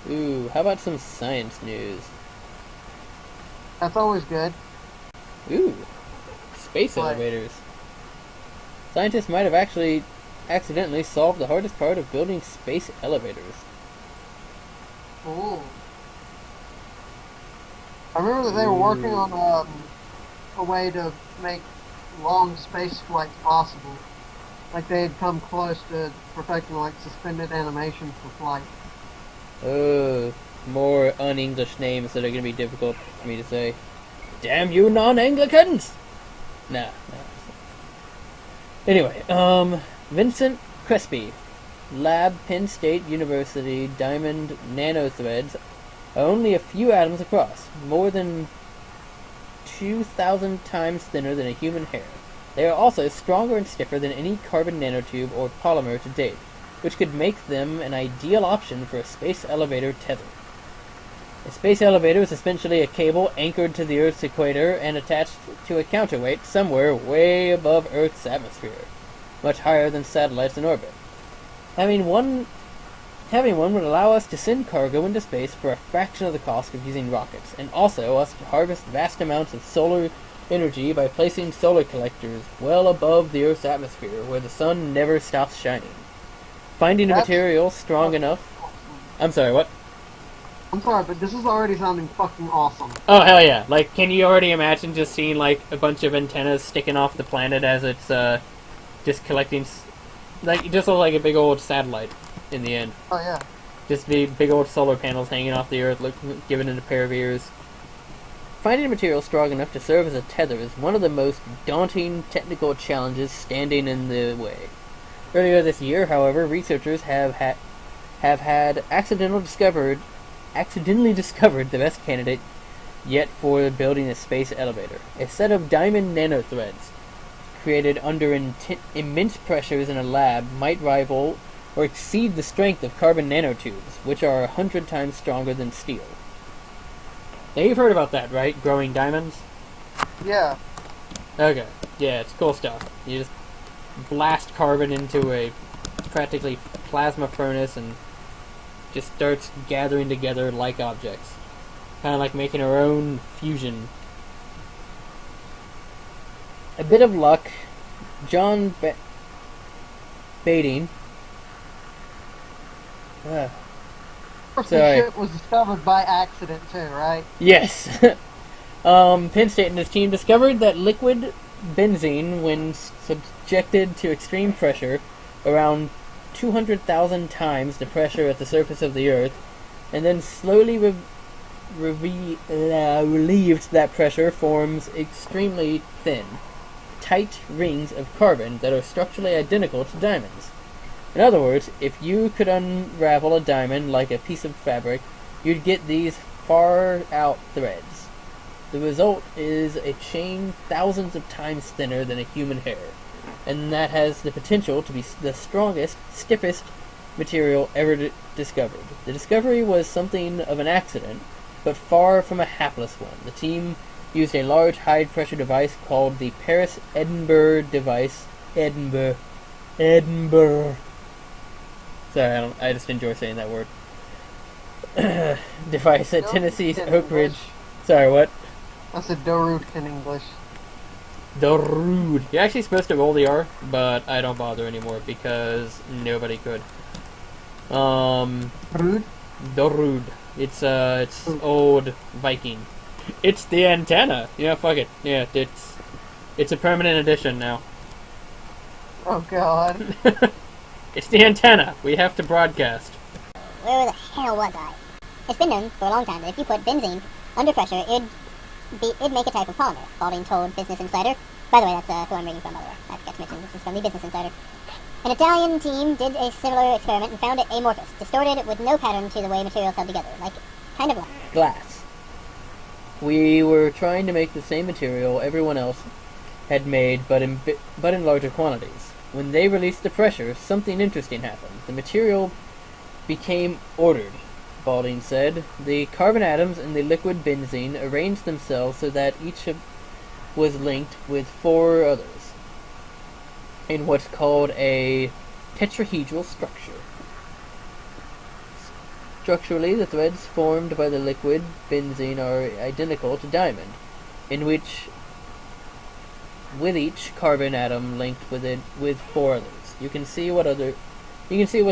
Ooh, how about some science news? That's always good. Ooh, space Like, elevators. Scientists might have actually accidentally solved the hardest part of building space elevators. ooh. I remember that they were working Ooh. on a way to make long space flights possible. Like they had come close to perfecting like suspended animation for flight. More un-English names that are going to be difficult for me to say. Damn you non-Anglicans! Nah. Anyway, Vincent Crespi, Lab, Penn State University, diamond nanothreads are only a few atoms across, more than 2,000 times thinner than a human hair. They are also stronger and stiffer than any carbon nanotube or polymer to date, which could make them an ideal option for a space elevator tether. A space elevator is essentially a cable anchored to the Earth's equator and attached to a counterweight somewhere way above Earth's atmosphere, much higher than satellites in orbit. Having one would allow us to send cargo into space for a fraction of the cost of using rockets, and also us to harvest vast amounts of solar energy by placing solar collectors well above the Earth's atmosphere, where the sun never stops shining. Finding a That's material strong enough... I'm sorry, what? I'm sorry, but this is already sounding fucking awesome. Oh, hell yeah. Like, can you already imagine just seeing, like, a bunch of antennas sticking off the planet as it's, just collecting... Like, it just looks like a big old satellite in the end. Oh yeah. Just the big old solar panels hanging off the Earth, giving it a pair of ears. Finding a material strong enough to serve as a tether is one of the most daunting technical challenges standing in the way. Earlier this year, however, researchers have accidentally discovered the best candidate yet for building a space elevator. A set of diamond nanothreads created under immense pressures in a lab might rival or exceed the strength of carbon nanotubes, which are 100 times stronger than steel. Now you've heard about that, right? Growing diamonds? Yeah. Okay. Yeah, it's cool stuff. You just blast carbon into a practically plasma furnace and just starts gathering together like objects. Kind of like making our own fusion. A bit of luck. John Bading. Of course, Sorry. this shit was discovered by accident too, right? Yes. Penn State and his team discovered that liquid benzene, when subjected to extreme pressure, around 200,000 times the pressure at the surface of the Earth, and then slowly relieved that pressure, forms extremely thin, tight rings of carbon that are structurally identical to diamonds. In other words, if you could unravel a diamond like a piece of fabric, you'd get these far-out threads. The result is a chain thousands of times thinner than a human hair, and that has the potential to be the strongest, stiffest material ever discovered. The discovery was something of an accident, but far from a hapless one. The team used a large high-pressure device called the Paris-Edinburgh device. Edinburgh. Sorry, I just enjoy saying that word. Device at Tennessee's Oak Ridge. Sorry, what? I said Dorrud in English. Dorrud. You're actually supposed to roll the R, but I don't bother anymore because nobody could. Rude? Dorrud. It's old Viking. It's the antenna. Yeah, fuck it. Yeah, it's a permanent addition now. Oh god. It's the antenna. We have to broadcast. Where the hell was I? It's been known for a long time that if you put benzene under pressure, it'd make a type of polymer. Balding told Business Insider. By the way, that's who I'm reading from, by the way. I forgot to mention, this is from the Business Insider. An Italian team did a similar experiment and found it amorphous, distorted with no pattern to the way materials held together, like kind of like Glass. We were trying to make the same material everyone else had made, but in larger quantities. When they released the pressure, something interesting happened. The material became ordered, Balding said. The carbon atoms in the liquid benzene arranged themselves so that each was linked with 4 others in what's called a tetrahedral structure. Structurally, the threads formed by the liquid benzene are identical to diamond, with each carbon atom linked with 4 others. You can see what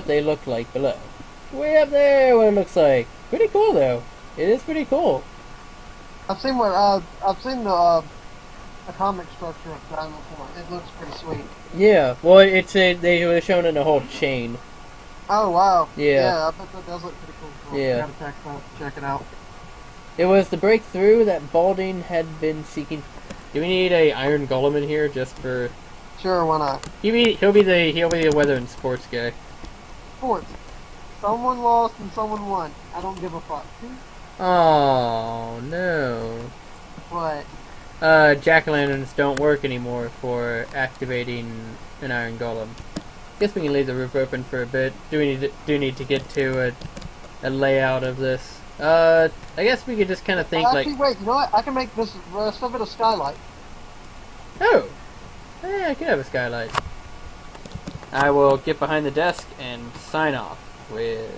they look like below. Way up there, what it looks like. Pretty cool, though. It is pretty cool. I've seen the atomic structure of diamond before. It looks pretty sweet. Yeah, well, they were shown in a whole chain. Oh wow. Yeah. I bet that does look pretty cool. Yeah. Gotta check it out. It was the breakthrough that Balding had been seeking. Do we need a Iron Golem in here just for? Sure, why not? He'll be the weather and sports guy. Sports. Someone lost and someone won. I don't give a fuck. Oh no. What? Jack-o'-lanterns don't work anymore for activating an Iron Golem. Guess we can leave the roof open for a bit. Do need to get to a layout of this? I guess we could just kind of think Actually, wait. You know what? I can make this rest of it a skylight. Oh, yeah, I could have a skylight. I will get behind the desk and sign off with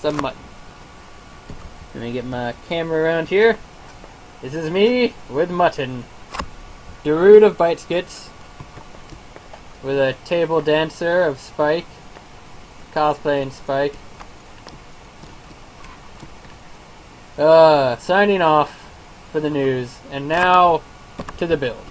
some mutton. Let me get my camera around here. This is me with mutton. Dorrud of Bite Skits. With a table dancer of Spike. Cosplaying Spike. Signing off for the news. And now to the build.